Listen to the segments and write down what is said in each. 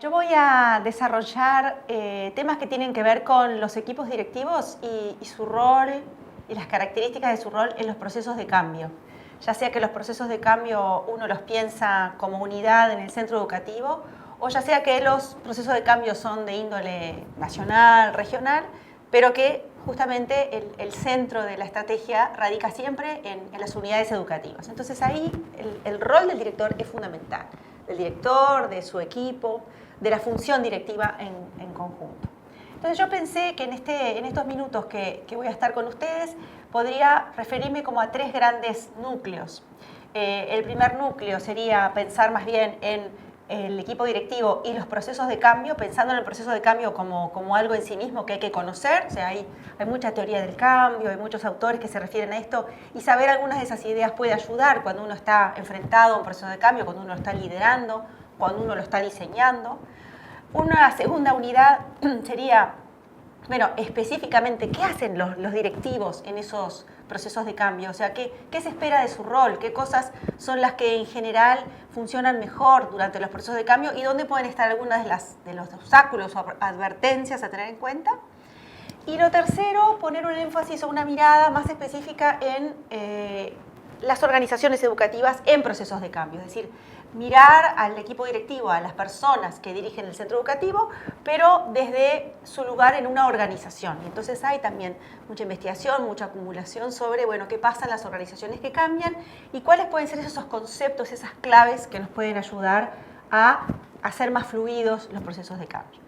Yo voy a desarrollar temas que tienen que ver con los equipos directivos y su rol y las características de su rol en los procesos de cambio. Ya sea que los procesos de cambio uno los piensa como unidad en el centro educativo o ya sea que los procesos de cambio son de índole nacional, regional, pero que justamente el centro de la estrategia radica siempre en las unidades educativas. Entonces ahí el rol del director es fundamental, del director, de su equipo, de la función directiva en conjunto. Entonces yo pensé que en estos minutos que voy a estar con ustedes podría referirme como a tres grandes núcleos. El primer núcleo sería pensar más bien en el equipo directivo y los procesos de cambio, pensando en el proceso de cambio como algo en sí mismo que hay que conocer. O sea, hay mucha teoría del cambio, hay muchos autores que se refieren a esto, y saber algunas de esas ideas puede ayudar cuando uno está enfrentado a un proceso de cambio, cuando uno lo está liderando, cuando uno lo está diseñando. Una segunda unidad sería, bueno, específicamente, ¿qué hacen los directivos en esos procesos de cambio? O sea, ¿qué se espera de su rol? ¿Qué cosas son las que en general funcionan mejor durante los procesos de cambio? ¿Y dónde pueden estar algunas de los obstáculos o advertencias a tener en cuenta? Y lo tercero, poner un énfasis o una mirada más específica en las organizaciones educativas en procesos de cambio. Es decir, mirar al equipo directivo, a las personas que dirigen el centro educativo, pero desde su lugar en una organización. Y entonces hay también mucha investigación, mucha acumulación sobre, bueno, qué pasa en las organizaciones que cambian y cuáles pueden ser esos conceptos, esas claves que nos pueden ayudar a hacer más fluidos los procesos de cambio.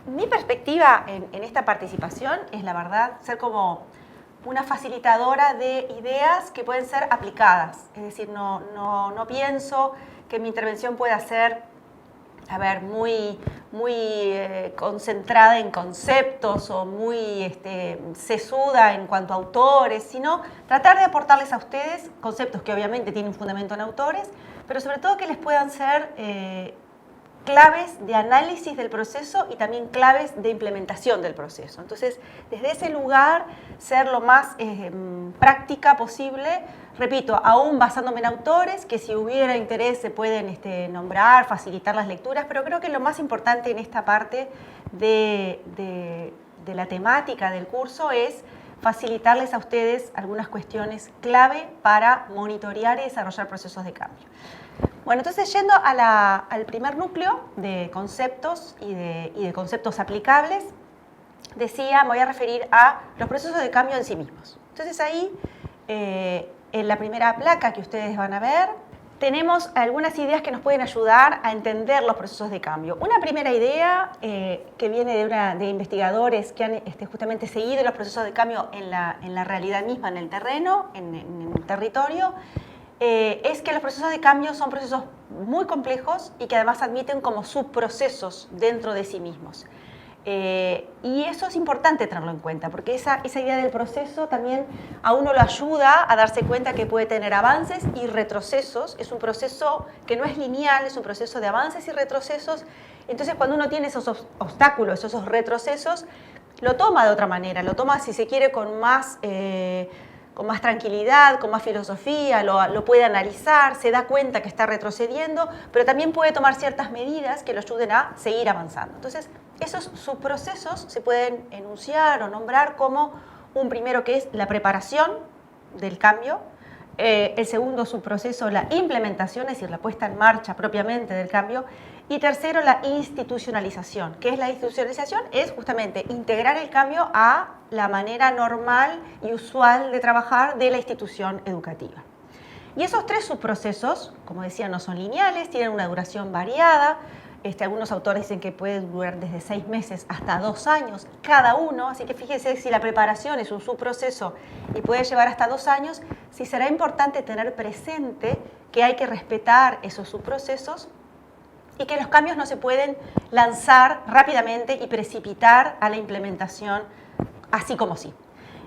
Mi perspectiva en esta participación es, la verdad, ser como una facilitadora de ideas que pueden ser aplicadas. Es decir, no pienso que mi intervención pueda ser, muy concentrada en conceptos o muy sesuda en cuanto a autores, sino tratar de aportarles a ustedes conceptos que obviamente tienen un fundamento en autores, pero sobre todo que les puedan ser claves de análisis del proceso y también claves de implementación del proceso. Entonces, desde ese lugar, ser lo más práctica posible, repito, aún basándome en autores, que si hubiera interés se pueden nombrar, facilitar las lecturas, pero creo que lo más importante en esta parte de la temática del curso es facilitarles a ustedes algunas cuestiones clave para monitorear y desarrollar procesos de cambio. Bueno, entonces yendo al primer núcleo de conceptos y de conceptos aplicables, decía, me voy a referir a los procesos de cambio en sí mismos. Entonces ahí, en la primera placa que ustedes van a ver, tenemos algunas ideas que nos pueden ayudar a entender los procesos de cambio. Una primera idea que viene de investigadores que han justamente seguido los procesos de cambio en la realidad misma, en el terreno, en el territorio, es que los procesos de cambio son procesos muy complejos y que además admiten como subprocesos dentro de sí mismos. Y eso es importante tenerlo en cuenta, porque esa idea del proceso también a uno lo ayuda a darse cuenta que puede tener avances y retrocesos. Es un proceso que no es lineal, es un proceso de avances y retrocesos. Entonces, cuando uno tiene esos obstáculos, esos retrocesos, lo toma de otra manera, lo toma, si se quiere, con más tranquilidad, con más filosofía, lo puede analizar, se da cuenta que está retrocediendo, pero también puede tomar ciertas medidas que lo ayuden a seguir avanzando. Entonces, esos subprocesos se pueden enunciar o nombrar como un primero, que es la preparación del cambio, el segundo subproceso, la implementación, es decir, la puesta en marcha propiamente del cambio, y tercero, la institucionalización. ¿Qué es la institucionalización? Es justamente integrar el cambio a la manera normal y usual de trabajar de la institución educativa. Y esos tres subprocesos, como decía, no son lineales, tienen una duración variada. Algunos autores dicen que puede durar desde 6 meses hasta 2 años cada uno, así que fíjense, si la preparación es un subproceso y puede llevar hasta 2 años, sí será importante tener presente que hay que respetar esos subprocesos y que los cambios no se pueden lanzar rápidamente y precipitar a la implementación así como sí.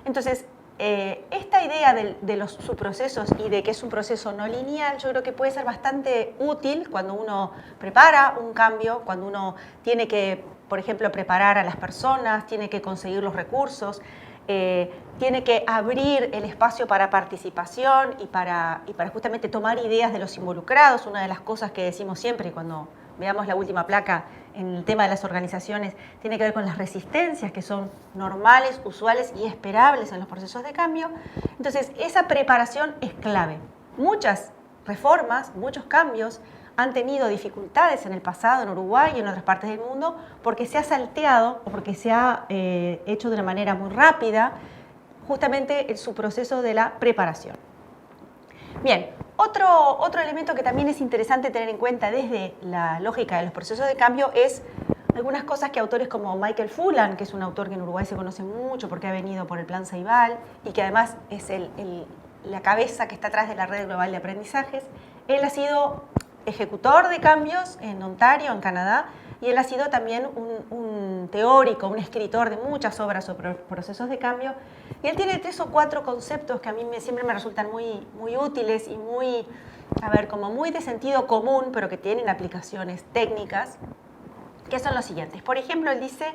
Entonces, esta idea de los subprocesos y de que es un proceso no lineal, yo creo que puede ser bastante útil cuando uno prepara un cambio, cuando uno tiene que, por ejemplo, preparar a las personas, tiene que conseguir los recursos, tiene que abrir el espacio para participación y para justamente tomar ideas de los involucrados. Una de las cosas que decimos siempre cuando veamos la última placa en el tema de las organizaciones, tiene que ver con las resistencias que son normales, usuales y esperables en los procesos de cambio. Entonces, esa preparación es clave. Muchas reformas, muchos cambios han tenido dificultades en el pasado en Uruguay y en otras partes del mundo porque se ha salteado o porque se ha hecho de una manera muy rápida justamente en su proceso de la preparación. Bien, otro elemento que también es interesante tener en cuenta desde la lógica de los procesos de cambio es algunas cosas que autores como Michael Fullan, que es un autor que en Uruguay se conoce mucho porque ha venido por el Plan Ceibal y que además es la cabeza que está atrás de la Red Global de Aprendizajes, él ha sido ejecutor de cambios en Ontario, en Canadá, y él ha sido también un teórico, un escritor de muchas obras sobre procesos de cambio. Y él tiene 3 o 4 conceptos que a mí siempre me resultan muy útiles y como muy de sentido común, pero que tienen aplicaciones técnicas, que son los siguientes. Por ejemplo, él dice,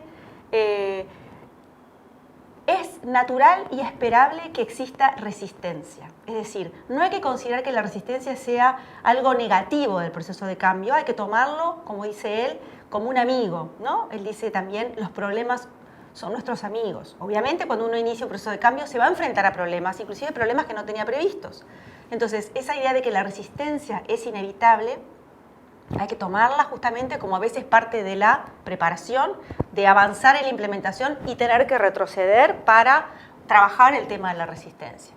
es natural y esperable que exista resistencia. Es decir, no hay que considerar que la resistencia sea algo negativo del proceso de cambio, hay que tomarlo, como dice él, como un amigo, ¿no? Él dice también, los problemas son nuestros amigos. Obviamente, cuando uno inicia un proceso de cambio, se va a enfrentar a problemas, inclusive problemas que no tenía previstos. Entonces, esa idea de que la resistencia es inevitable, hay que tomarla justamente como a veces parte de la preparación, de avanzar en la implementación y tener que retroceder para trabajar el tema de la resistencia.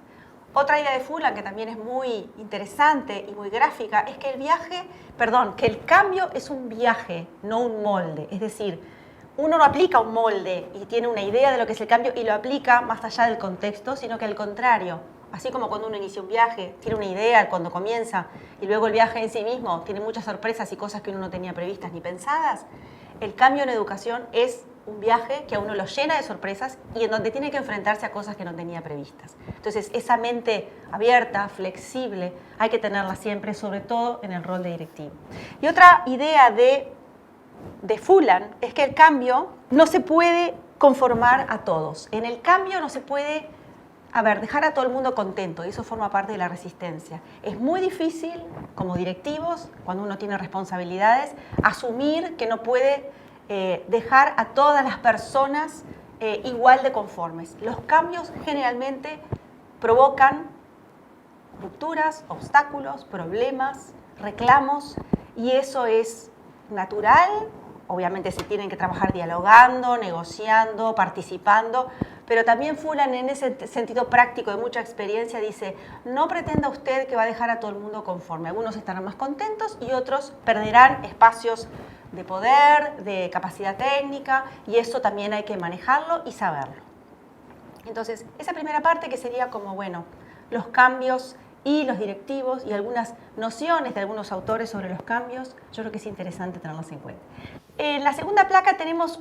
Otra idea de Fullan, que también es muy interesante y muy gráfica, es que el cambio es un viaje, no un molde. Es decir, uno no aplica un molde y tiene una idea de lo que es el cambio y lo aplica más allá del contexto, sino que al contrario. Así como cuando uno inicia un viaje, tiene una idea cuando comienza y luego el viaje en sí mismo tiene muchas sorpresas y cosas que uno no tenía previstas ni pensadas, el cambio en educación es un viaje que a uno lo llena de sorpresas y en donde tiene que enfrentarse a cosas que no tenía previstas. Entonces, esa mente abierta, flexible, hay que tenerla siempre, sobre todo en el rol de directivo. Y otra idea de Fullan es que el cambio no se puede conformar a todos. En el cambio no se puede dejar a todo el mundo contento, y eso forma parte de la resistencia. Es muy difícil, como directivos, cuando uno tiene responsabilidades, asumir que no puede dejar a todas las personas igual de conformes. Los cambios generalmente provocan rupturas, obstáculos, problemas, reclamos, y eso es natural. Obviamente se tienen que trabajar dialogando, negociando, participando, pero también Fullan, en ese sentido práctico de mucha experiencia, dice, no pretenda usted que va a dejar a todo el mundo conforme. Algunos estarán más contentos y otros perderán espacios de poder, de capacidad técnica, y eso también hay que manejarlo y saberlo. Entonces, esa primera parte que sería como, los cambios y los directivos y algunas nociones de algunos autores sobre los cambios, yo creo que es interesante tenerlos en cuenta. En la segunda placa tenemos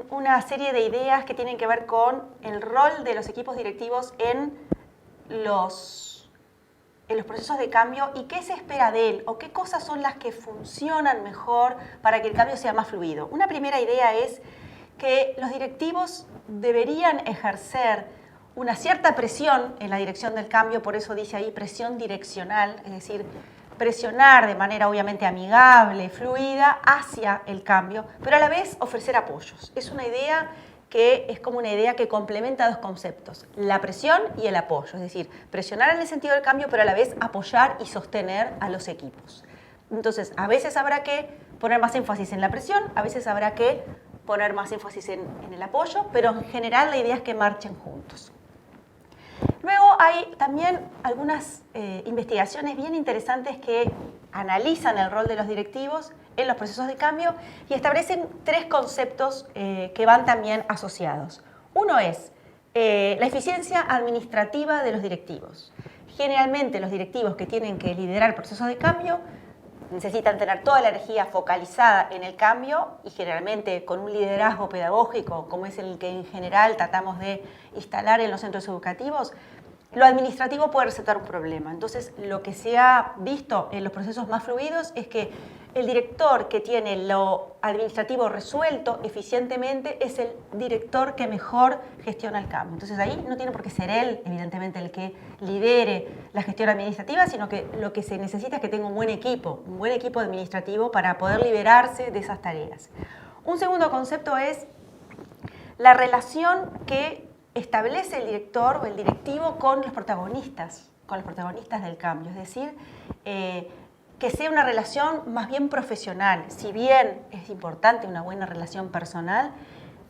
una serie de ideas que tienen que ver con el rol de los equipos directivos en los procesos de cambio y qué se espera de él o qué cosas son las que funcionan mejor para que el cambio sea más fluido. Una primera idea es que los directivos deberían ejercer una cierta presión en la dirección del cambio, por eso dice ahí presión direccional, es decir, presionar de manera obviamente amigable, fluida, hacia el cambio, pero a la vez ofrecer apoyos. Es una idea que es como una idea que complementa dos conceptos, la presión y el apoyo, es decir, presionar en el sentido del cambio, pero a la vez apoyar y sostener a los equipos. Entonces, a veces habrá que poner más énfasis en la presión, a veces habrá que poner más énfasis en el apoyo, pero en general la idea es que marchen juntos. Luego hay también algunas investigaciones bien interesantes que analizan el rol de los directivos en los procesos de cambio y establecen 3 conceptos que van también asociados. Uno es la eficiencia administrativa de los directivos. Generalmente los directivos que tienen que liderar procesos de cambio necesitan tener toda la energía focalizada en el cambio y generalmente con un liderazgo pedagógico, como es el que en general tratamos de instalar en los centros educativos, lo administrativo puede representar un problema. Entonces, lo que se ha visto en los procesos más fluidos es que el director que tiene lo administrativo resuelto eficientemente es el director que mejor gestiona el cambio. Entonces, ahí no tiene por qué ser él, evidentemente, el que lidere la gestión administrativa, sino que lo que se necesita es que tenga un buen equipo administrativo para poder liberarse de esas tareas. Un segundo concepto es la relación que establece el director o el directivo con los protagonistas del cambio. Es decir, que sea una relación más bien profesional. Si bien es importante una buena relación personal,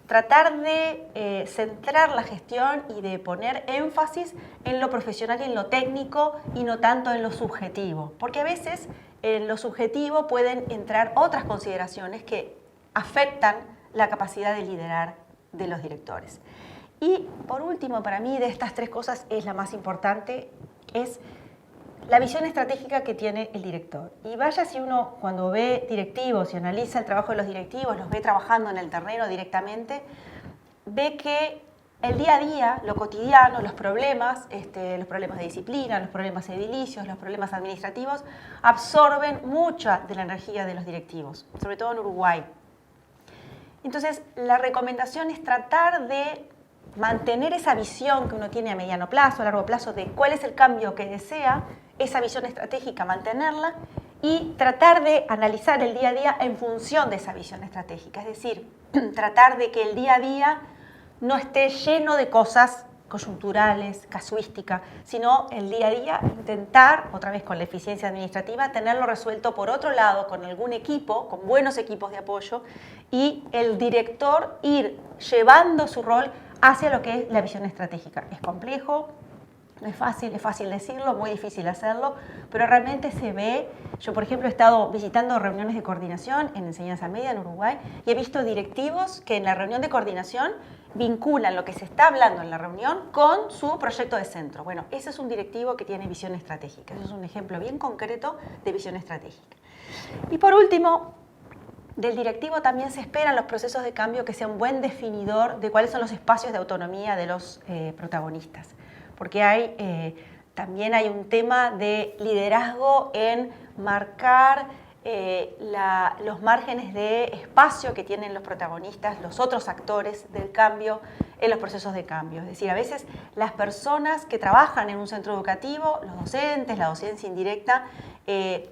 tratar de centrar la gestión y de poner énfasis en lo profesional y en lo técnico y no tanto en lo subjetivo. Porque a veces en lo subjetivo pueden entrar otras consideraciones que afectan la capacidad de liderar de los directores. Y por último, para mí de estas tres cosas es la más importante, es la visión estratégica que tiene el director. Y vaya si uno cuando ve directivos y analiza el trabajo de los directivos, los ve trabajando en el terreno directamente, ve que el día a día, lo cotidiano, los problemas de disciplina, los problemas edilicios, los problemas administrativos, absorben mucha de la energía de los directivos, sobre todo en Uruguay. Entonces, la recomendación es tratar de mantener esa visión que uno tiene a mediano plazo, a largo plazo, de cuál es el cambio que desea, esa visión estratégica, mantenerla y tratar de analizar el día a día en función de esa visión estratégica. Es decir, tratar de que el día a día no esté lleno de cosas coyunturales, casuística, sino el día a día intentar, otra vez con la eficiencia administrativa, tenerlo resuelto por otro lado con algún equipo, con buenos equipos de apoyo y el director ir llevando su rol hacia lo que es la visión estratégica. Es complejo, no es fácil decirlo, muy difícil hacerlo, pero realmente se ve. Yo, por ejemplo, he estado visitando reuniones de coordinación en enseñanza media en Uruguay y he visto directivos que en la reunión de coordinación vinculan lo que se está hablando en la reunión con su proyecto de centro. Bueno, ese es un directivo que tiene visión estratégica. Eso es un ejemplo bien concreto de visión estratégica. Y por último, del directivo también se esperan los procesos de cambio que sea un buen definidor de cuáles son los espacios de autonomía de los protagonistas. Porque también hay un tema de liderazgo en marcar los márgenes de espacio que tienen los protagonistas, los otros actores del cambio en los procesos de cambio. Es decir, a veces las personas que trabajan en un centro educativo, los docentes, la docencia indirecta,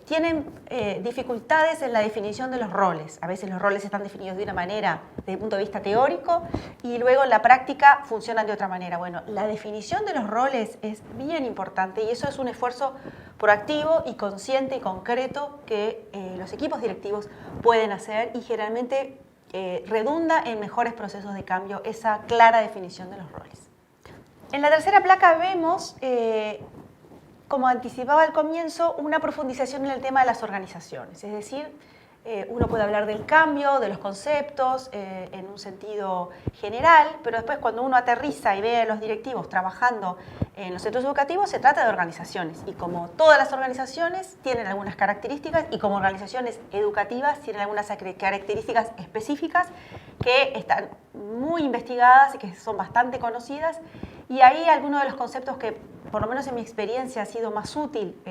tienen dificultades en la definición de los roles. A veces los roles están definidos de una manera desde el punto de vista teórico y luego en la práctica funcionan de otra manera. Bueno, la definición de los roles es bien importante y eso es un esfuerzo proactivo y consciente y concreto que los equipos directivos pueden hacer y generalmente redunda en mejores procesos de cambio esa clara definición de los roles. En la tercera placa vemos, como anticipaba al comienzo, una profundización en el tema de las organizaciones. Es decir, uno puede hablar del cambio, de los conceptos en un sentido general, pero después cuando uno aterriza y ve a los directivos trabajando en los centros educativos, se trata de organizaciones. Y como todas las organizaciones tienen algunas características y como organizaciones educativas tienen algunas características específicas que están muy investigadas y que son bastante conocidas. Y ahí algunos de los conceptos que, por lo menos en mi experiencia, ha sido más útil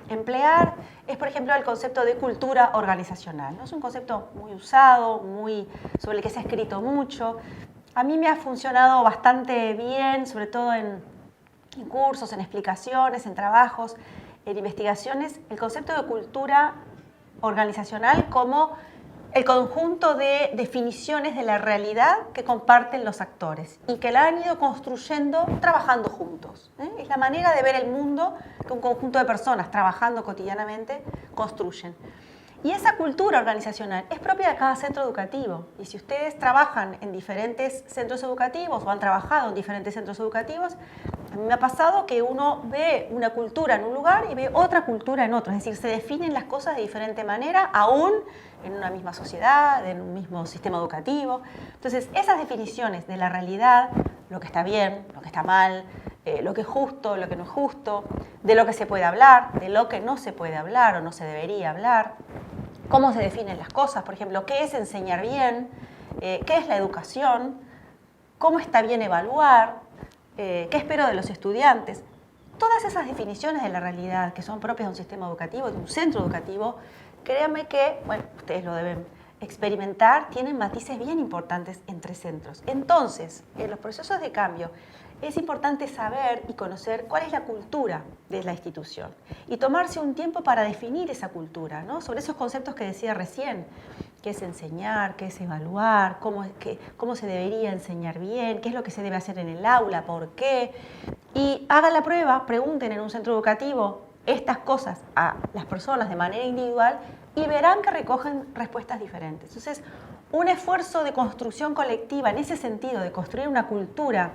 emplear es, por ejemplo, el concepto de cultura organizacional, ¿no? Es un concepto muy usado, sobre el que se ha escrito mucho. A mí me ha funcionado bastante bien, sobre todo en cursos, en explicaciones, en trabajos, en investigaciones, el concepto de cultura organizacional como el conjunto de definiciones de la realidad que comparten los actores y que la han ido construyendo trabajando juntos. Es la manera de ver el mundo que un conjunto de personas trabajando cotidianamente construyen. Y esa cultura organizacional es propia de cada centro educativo. Y si ustedes trabajan en diferentes centros educativos o han trabajado en diferentes centros educativos, a mí me ha pasado que uno ve una cultura en un lugar y ve otra cultura en otro. Es decir, se definen las cosas de diferente manera, aún en una misma sociedad, en un mismo sistema educativo. Entonces, esas definiciones de la realidad, lo que está bien, lo que está mal, lo que es justo, lo que no es justo, de lo que se puede hablar, de lo que no se puede hablar o no se debería hablar, cómo se definen las cosas, por ejemplo, qué es enseñar bien, qué es la educación, cómo está bien evaluar, qué espero de los estudiantes. Todas esas definiciones de la realidad que son propias de un sistema educativo, de un centro educativo, créanme que, bueno, ustedes lo deben experimentar, tienen matices bien importantes entre centros. Entonces, en los procesos de cambio, es importante saber y conocer cuál es la cultura de la institución y tomarse un tiempo para definir esa cultura, ¿no? Sobre esos conceptos que decía recién, qué es enseñar, qué es evaluar, cómo se debería enseñar bien, qué es lo que se debe hacer en el aula, por qué. Y hagan la prueba, pregunten en un centro educativo estas cosas a las personas de manera individual y verán que recogen respuestas diferentes. Entonces, un esfuerzo de construcción colectiva en ese sentido, de construir una cultura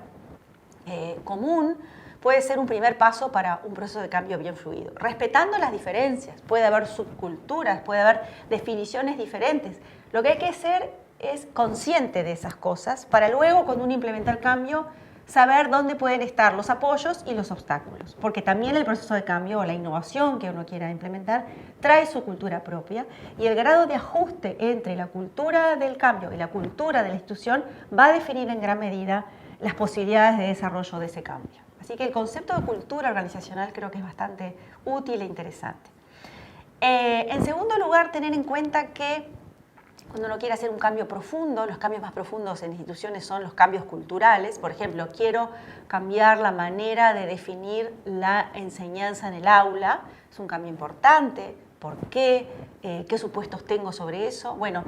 común, puede ser un primer paso para un proceso de cambio bien fluido, respetando las diferencias. Puede haber subculturas, puede haber definiciones diferentes. Lo que hay que ser es consciente de esas cosas para luego, cuando uno implementa el cambio, saber dónde pueden estar los apoyos y los obstáculos, porque también el proceso de cambio o la innovación que uno quiera implementar trae su cultura propia y el grado de ajuste entre la cultura del cambio y la cultura de la institución va a definir en gran medida las posibilidades de desarrollo de ese cambio. Así que el concepto de cultura organizacional creo que es bastante útil e interesante. En segundo lugar, tener en cuenta que cuando uno quiere hacer un cambio profundo, los cambios más profundos en instituciones son los cambios culturales. Por ejemplo, quiero cambiar la manera de definir la enseñanza en el aula. Es un cambio importante. ¿Por qué? ¿Qué supuestos tengo sobre eso? Bueno,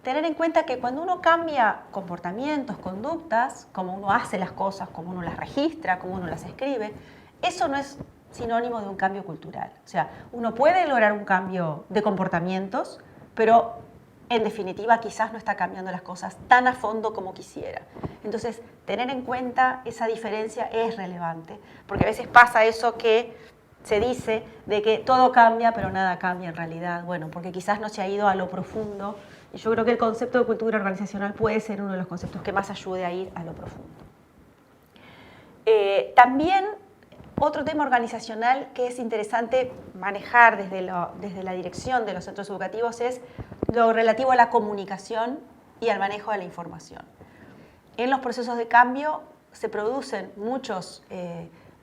tener en cuenta que cuando uno cambia comportamientos, conductas, como uno hace las cosas, como uno las registra, como uno las escribe, eso no es sinónimo de un cambio cultural. O sea, uno puede lograr un cambio de comportamientos, pero en definitiva quizás no está cambiando las cosas tan a fondo como quisiera. Entonces, tener en cuenta esa diferencia es relevante, porque a veces pasa eso que se dice de que todo cambia, pero nada cambia en realidad. Bueno, porque quizás no se ha ido a lo profundo. Y yo creo que el concepto de cultura organizacional puede ser uno de los conceptos que más ayude a ir a lo profundo. También otro tema organizacional que es interesante manejar desde la dirección de los centros educativos es lo relativo a la comunicación y al manejo de la información. En los procesos de cambio se producen muchos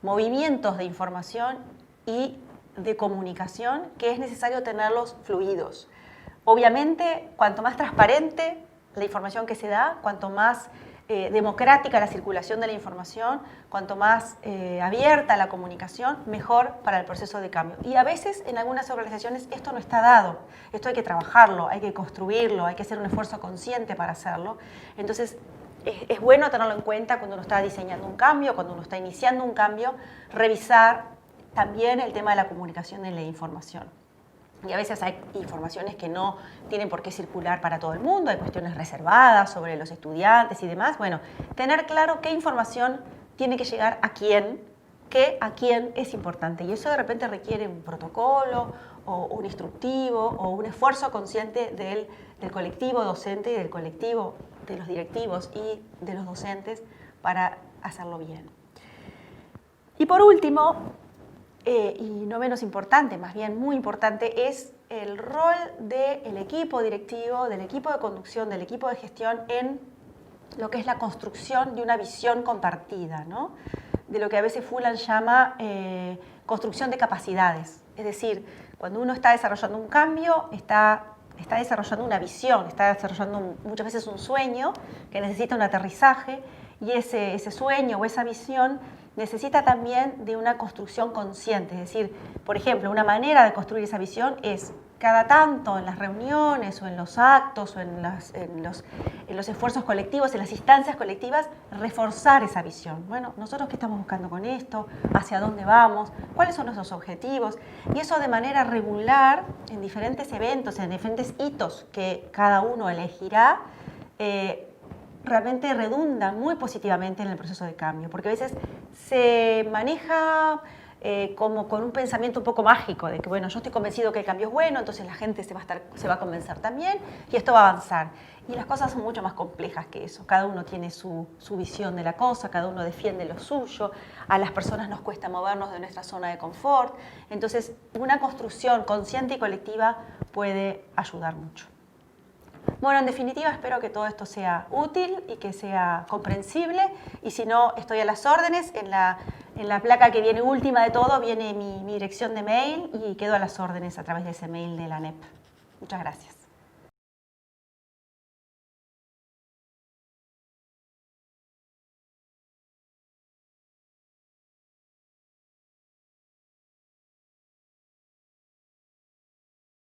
movimientos de información y de comunicación que es necesario tenerlos fluidos. Obviamente, cuanto más transparente la información que se da, cuanto más democrática la circulación de la información, cuanto más abierta la comunicación, mejor para el proceso de cambio. Y a veces en algunas organizaciones esto no está dado, esto hay que trabajarlo, hay que construirlo, hay que hacer un esfuerzo consciente para hacerlo. Entonces es bueno tenerlo en cuenta cuando uno está diseñando un cambio, cuando uno está iniciando un cambio, revisar también el tema de la comunicación de la información. Y a veces hay informaciones que no tienen por qué circular para todo el mundo, hay cuestiones reservadas sobre los estudiantes y demás. Bueno, tener claro qué información tiene que llegar a quién, qué a quién es importante. Y eso de repente requiere un protocolo o un instructivo o un esfuerzo consciente del colectivo docente y del colectivo de los directivos y de los docentes para hacerlo bien. Y por último, y no menos importante, más bien muy importante, es el rol del equipo directivo, del equipo de conducción, del equipo de gestión en lo que es la construcción de una visión compartida, ¿no? De lo que a veces Fulan llama construcción de capacidades. Es decir, cuando uno está desarrollando un cambio, está desarrollando una visión, está desarrollando muchas veces un sueño que necesita un aterrizaje y ese sueño o esa visión necesita también de una construcción consciente. Es decir, por ejemplo, una manera de construir esa visión es cada tanto en las reuniones o en los actos o en los esfuerzos colectivos, en las instancias colectivas, reforzar esa visión. Bueno, nosotros qué estamos buscando con esto, hacia dónde vamos, cuáles son nuestros objetivos, y eso de manera regular en diferentes eventos, en diferentes hitos que cada uno elegirá, realmente redunda muy positivamente en el proceso de cambio, porque a veces se maneja como con un pensamiento un poco mágico, de que bueno, yo estoy convencido que el cambio es bueno, entonces la gente se va a convencer también y esto va a avanzar. Y las cosas son mucho más complejas que eso, cada uno tiene su visión de la cosa, cada uno defiende lo suyo, a las personas nos cuesta movernos de nuestra zona de confort, entonces una construcción consciente y colectiva puede ayudar mucho. Bueno, en definitiva espero que todo esto sea útil y que sea comprensible, y si no, estoy a las órdenes. En la placa que viene última de todo viene mi dirección de mail y quedo a las órdenes a través de ese mail de la ANEP. Muchas gracias.